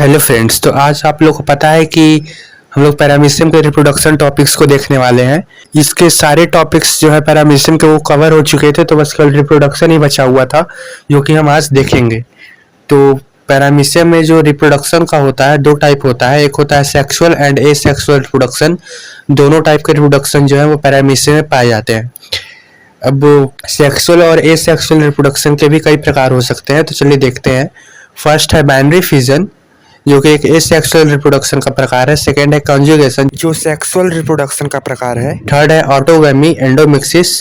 Hello friends, तो आज आप लोग को पता है कि हम लोग पैरामीशियम के रिप्रोडक्शन टॉपिक्स को देखने वाले हैं। इसके सारे टॉपिक्स जो है पैरामीशियम के वो कवर हो चुके थे, तो बस केवल रिप्रोडक्शन ही बचा हुआ था जो कि हम आज देखेंगे। तो पैरामीशियम में जो रिप्रोडक्शन का होता है, दो टाइप होता है। एक होता है सेक्सुअल एंड एसेक्सुअल रिप्रोडक्शन। दोनों टाइप के रिप्रोडक्शन जो है वो पैरामीशियम में पाए जाते हैं। अब सेक्सुअल और एसेक्सुअल रिप्रोडक्शन के भी कई प्रकार हो सकते हैं, तो चलिए देखते हैं। फर्स्ट है बाइनरी फिजन, जो कि एक एसेक्सुअल रिप्रोडक्शन का प्रकार है। सेकेंड है कॉन्जुगेशन, जो सेक्सुअल रिप्रोडक्शन का प्रकार है। थर्ड है ऑटोगैमी, एंडोमिक्सिस।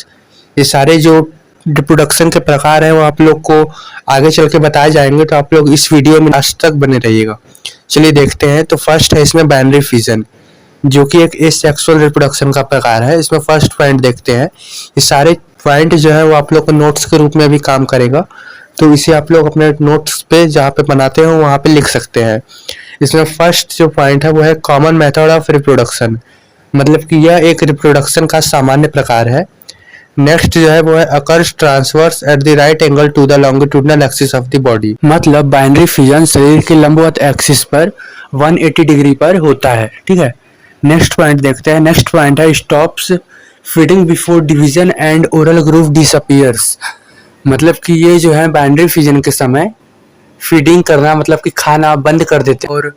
ये सारे जो रिप्रोडक्शन के प्रकार हैं वो आप लोग को आगे चल के बताए जाएंगे, तो आप लोग इस वीडियो में लास्ट तक बने रहिएगा। चलिए देखते हैं। तो फर्स्ट है इसमें बाइनरी फिजन, जो कि एक एसेक्सुअल रिप्रोडक्शन का प्रकार है। इसमें फर्स्ट पॉइंट देखते हैं। ये सारे पॉइंट जो है वो आप लोग को नोट्स के रूप में भी काम करेगा, तो इसे आप लोग अपने नोट्स पे जहाँ पे बनाते हो वहाँ पे लिख सकते हैं। इसमें फर्स्ट जो पॉइंट है वो है कॉमन मेथड ऑफ रिप्रोडक्शन, मतलब कि यह एक रिप्रोडक्शन का सामान्य प्रकार है। नेक्स्ट जो है वो है occurs transverse at the right angle to the longitudinal axis of the body, मतलब बाइनरी फिजन शरीर के लंबवत एक्सिस पर 180 डिग्री पर होता है। ठीक है, नेक्स्ट पॉइंट देखते हैं। नेक्स्ट पॉइंट है stops feeding before division and oral groove disappears, मतलब कि ये जो है बाइनरी फिजन के समय फीडिंग करना, मतलब कि खाना बंद कर देते हैं, और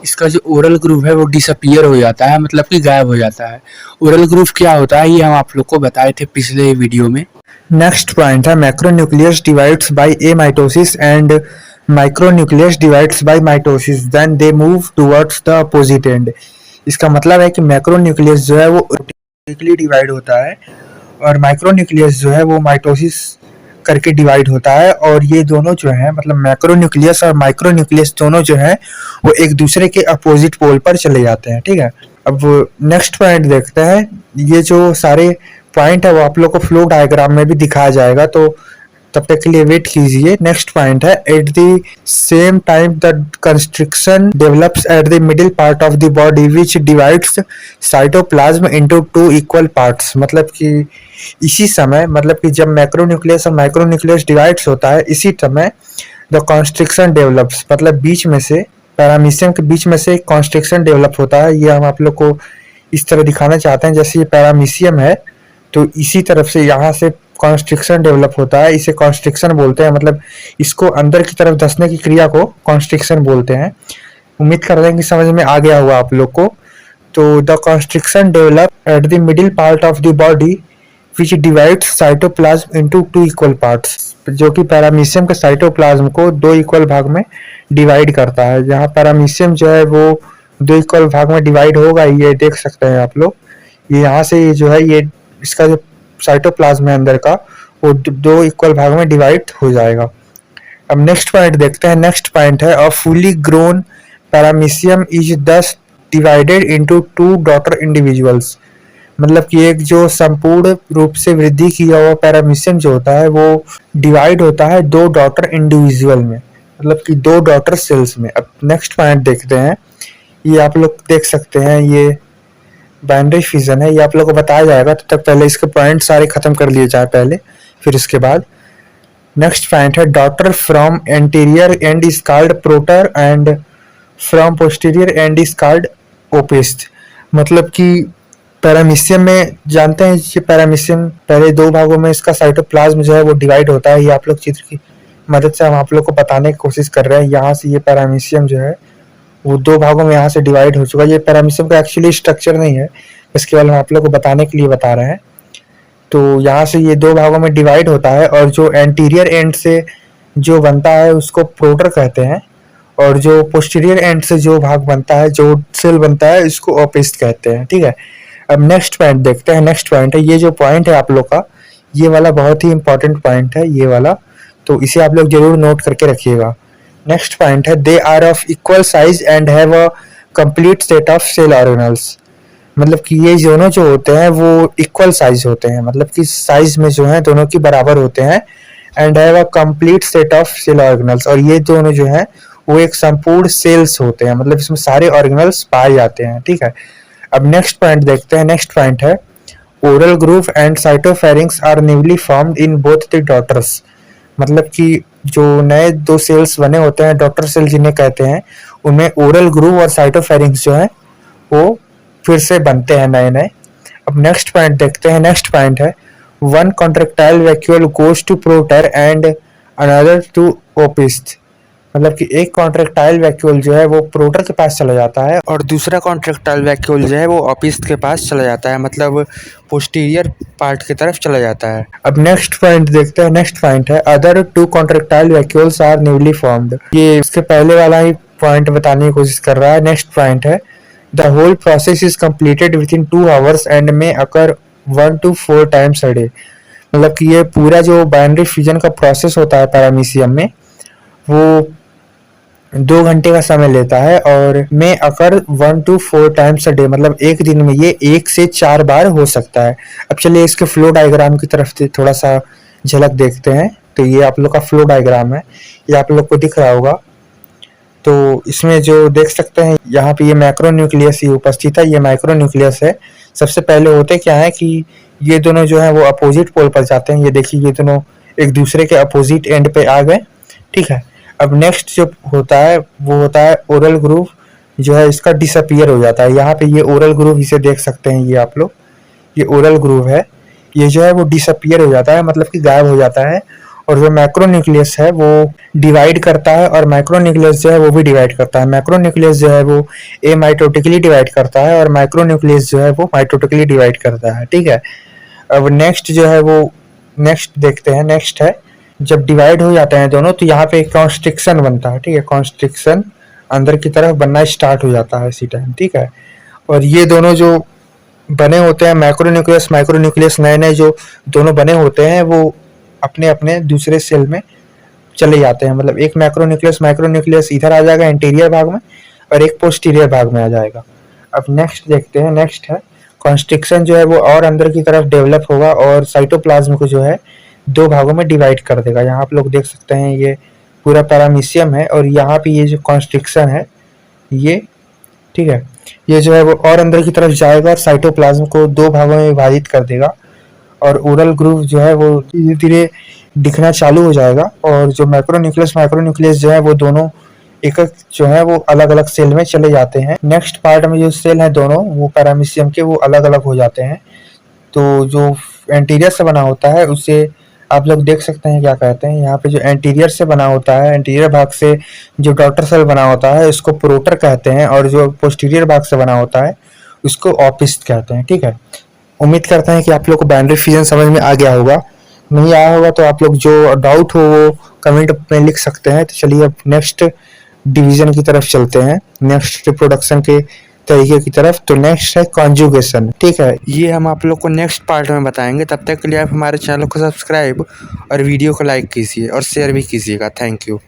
इसका जो ओरल ग्रूव है वो डिसअपीयर हो जाता है, मतलब कि गायब हो जाता है। ओरल ग्रूव क्या होता है ये हम आप लोग को बताए थे पिछले वीडियो में। नेक्स्ट पॉइंट है macronucleus divides by amitosis and micronucleus divides by mitosis, then they move towards the opposite end. इसका मतलब है कि मैक्रोन्यूक्लियस जो है वो वर्टिकली डिवाइड होता है और माइक्रोन्यूक्लियस जो है वो माइटोसिस करके डिवाइड होता है, और ये दोनों जो है मतलब मैक्रोन्यूक्लियस और माइक्रोन्यूक्लियस दोनों जो है वो एक दूसरे के अपोजिट पोल पर चले जाते हैं। ठीक है, अब नेक्स्ट पॉइंट देखते हैं। ये जो सारे पॉइंट है वो आप लोग को फ्लो डायग्राम में भी दिखाया जाएगा, तो तब तक के लिए वेट कीजिए। नेक्स्ट पॉइंट है at the same time the constriction develops at the middle part of the body which divides cytoplasm into two equal parts, मतलब कि इसी समय, मतलब कि जब मैक्रोन्यूक्लियस और माइक्रोन्यूक्लियस डिवाइड्स होता है इसी समय द कॉन्स्ट्रिक्शन डेवलप्स, मतलब बीच में से पैरामीशियम के बीच में से एक कॉन्स्ट्रिक्शन डेवलप होता है। ये हम आप लोग को इस तरह दिखाना चाहते हैं, जैसे ये पैरामीशियम है तो इसी तरफ से यहाँ से कॉन्स्ट्रिक्शन डेवलप होता है, इसे कॉन्स्ट्रिक्शन बोलते हैं, मतलब इसको अंदर की तरफ धंसने की क्रिया को कॉन्स्ट्रिक्शन बोलते हैं। उम्मीद कर रहे हैं कि समझ में आ गया होगा आप लोग को। तो the constriction develop at the middle part of the body which divides cytoplasm into two equal parts, जो कि पैरामीशियम के साइटोप्लाज्म को दो इक्वल भाग में डिवाइड करता है। जहाँ पैरामीशियम जो है वो दो इक्वल भाग में डिवाइड होगा, ये देख सकते हैं आप लोग। ये यहाँ से ये जो है ये इसका जो साइटोप्लाज्म है अंदर का वो दो इक्वल भाग में डिवाइड हो जाएगा। अब नेक्स्ट पॉइंट देखते हैं। नेक्स्ट पॉइंट है a fully grown paramecium is thus divided into two daughter individuals, मतलब कि एक जो संपूर्ण रूप से वृद्धि किया हुआ पैरामीशियम जो होता है वो डिवाइड होता है दो डॉटर इंडिविजुअल में, मतलब कि दो डॉटर सेल्स में। अब नेक्स्ट पॉइंट देखते हैं। ये आप लोग देख सकते हैं, ये बाइनरी फिजन है, ये आप लोग को बताया जाएगा। तब तक पहले इसके पॉइंट सारे खत्म कर लिए जाए पहले, फिर इसके बाद। नेक्स्ट पॉइंट है daughter from anterior end is called proter and from posterior end is called opisthe, मतलब कि पैरामीशियम में जानते हैं ये पैरामीशियम पहले दो भागों में इसका साइटोप्लाज्म जो है वो डिवाइड होता है। ये आप लोग चित्र की मदद से हम आप लोग को बताने की कोशिश कर रहे हैं। यहाँ से ये पैरामीशियम जो है वो दो भागों में यहाँ से डिवाइड हो चुका है। ये पैरामीशियम का एक्चुअली स्ट्रक्चर नहीं है, बस केवल हम आप लोग को बताने के लिए बता रहे हैं। तो यहाँ से ये दो भागों में डिवाइड होता है, और जो एंटीरियर एंड से जो बनता है उसको प्रोटर कहते हैं, और जो पोस्टीरियर एंड से जो भाग बनता है, जो सेल बनता है, इसको ओपिस्ट कहते हैं। ठीक है, अब नेक्स्ट पॉइंट देखते हैं। नेक्स्ट पॉइंट है ये जो पॉइंट है आप लोग का, ये वाला बहुत ही इंपॉर्टेंट पॉइंट है ये वाला, तो इसे आप लोग जरूर नोट करके रखिएगा। नेक्स्ट पॉइंट है they are of equal size and have a complete set of cell organelles, मतलब कि ये दोनों जो होते हैं वो इक्वल साइज होते हैं, मतलब कि साइज में जो है दोनों की बराबर होते हैं। And have a complete set of cell organelles, और ये दोनों जो है वो एक संपूर्ण सेल्स होते हैं, मतलब इसमें सारे ऑर्गेनल्स पाए जाते हैं। ठीक है, अब नेक्स्ट पॉइंट देखते हैं। नेक्स्ट पॉइंट है oral groove and cytopharynx are newly formed in both the daughters, मतलब कि जो नए दो सेल्स बने होते हैं डॉटर सेल जिन्हें कहते हैं, उनमें ओरल ग्रूव और साइटोफेरिंक्स जो है वो फिर से बनते हैं नए नए। अब नेक्स्ट पॉइंट देखते हैं। नेक्स्ट पॉइंट है one contractile vacuole goes to proter and another to opisthe. मतलब कि एक कॉन्ट्रेक्टाइल वैक्यूल जो है वो प्रोटर के पास चला जाता है और दूसरा कॉन्ट्रेक्टाइल वैक्यूल जो है वो ओपिस्ट के पास चला जाता है, मतलब पोस्टीरियर पार्ट की तरफ चला जाता है। अब नेक्स्ट पॉइंट देखते हैं। नेक्स्ट पॉइंट है other two contractile vacuoles are newly formed. ये इसके पहले वाला ही पॉइंट बताने की कोशिश कर रहा है। नेक्स्ट पॉइंट है the whole process is completed within 2 hours and may occur 1 to 4 times a day। मतलब कि ये पूरा जो बाइनरी फ्यूजन का प्रोसेस होता है पैरामीशियम में वो 2 घंटे का समय लेता है और में अकर 1 to 4 times a day, मतलब एक दिन में ये 1 से 4 बार हो सकता है। अब चलिए इसके फ्लो डायग्राम की तरफ से थोड़ा सा झलक देखते हैं। तो ये आप लोग का फ्लो डायग्राम है, ये आप लोग को दिख रहा होगा। तो इसमें जो देख सकते हैं यहाँ पे ये मैक्रो न्यूक्लियस ही उपस्थित है, ये माइक्रो न्यूक्लियस है। सबसे पहले होते क्या है कि ये दोनों जो है वो अपोजिट पोल पर जाते हैं। ये देखिए ये दोनों एक दूसरे के अपोजिट एंड पे आ गए, ठीक है। अब नेक्स्ट जो होता है वो होता है ओरल ग्रूव, जो है इसका डिसअपियर हो जाता है। यहाँ पे ये ओरल ग्रूव इसे देख सकते हैं, ये आप लोग, ये ओरल ग्रूव है, ये जो है वो डिसअपियर हो जाता है, मतलब कि गायब हो जाता है। और जो मैक्रो न्यूक्लियस है वो डिवाइड करता है और माइक्रो न्यूक्लियस जो है वो भी डिवाइड करता है। मैक्रो न्यूक्लियस जो है वो एमाइटोटिकली डिवाइड करता है और माइक्रो न्यूक्लियस जो है वो माइटोटिकली डिवाइड करता है, ठीक है। अब नेक्स्ट जो है वो नेक्स्ट देखते हैं। नेक्स्ट है जब डिवाइड हो जाते हैं दोनों तो यहाँ पे एक कॉन्स्ट्रिक्शन बनता है, ठीक है। कॉन्स्ट्रिक्शन अंदर की तरफ बनना स्टार्ट हो जाता है इसी टाइम, ठीक है। और ये दोनों जो बने होते हैं मैक्रो न्यूक्लियस माइक्रो न्यूक्लियस, नए नए जो दोनों बने होते हैं वो अपने अपने दूसरे सेल में चले जाते हैं। मतलब एक मैक्रो न्यूक्लियस माइक्रो न्यूक्लियस इधर आ जाएगा इंटीरियर भाग में और एक पोस्टीरियर भाग में आ जाएगा। अब नेक्स्ट देखते हैं। नेक्स्ट है कॉन्स्ट्रिक्शन जो है वो और अंदर की तरफ डेवलप होगा और साइटोप्लाज्म को जो है 2 भागों में डिवाइड कर देगा। यहाँ आप लोग देख सकते हैं ये पूरा पैरामीशियम है और यहाँ पे ये जो कॉन्स्ट्रिक्शन है ये, ठीक है, ये जो है वो और अंदर की तरफ जाएगा और साइटोप्लाज्म को 2 भागों में विभाजित कर देगा और ओरल ग्रूव जो है वो धीरे धीरे दिखना चालू हो जाएगा। और जो मैक्रो न्यूक्लियस जो है वो दोनों एक एक जो है वो अलग अलग सेल में चले जाते हैं। नेक्स्ट पार्ट में जो सेल है दोनों वो पैरामीशियम के वो अलग अलग हो जाते हैं। तो जो एंटीरियर से बना होता है उसे आप लोग देख सकते हैं क्या कहते हैं। यहाँ पे जो एंटीरियर से बना होता है, एंटीरियर भाग से जो डॉटर सेल बना होता है इसको प्रोटर कहते हैं और जो पोस्टीरियर भाग से बना होता है उसको ओपिस्ट कहते हैं, ठीक है। उम्मीद करते हैं कि आप लोग को बाइनरी फ्यूजन समझ में आ गया होगा। नहीं आया होगा तो आप लोग जो डाउट हो वो कमेंट में लिख सकते हैं। तो चलिए अब नेक्स्ट डिवीजन की तरफ चलते हैं, नेक्स्ट रिप्रोडक्शन के तरीके की तरफ। तो नेक्स्ट है कॉन्जुगेशन, ठीक है। ये हम आप लोग को नेक्स्ट पार्ट में बताएंगे। तब तक के लिए आप हमारे चैनल को सब्सक्राइब और वीडियो को लाइक कीजिए और शेयर भी कीजिएगा। Thank you.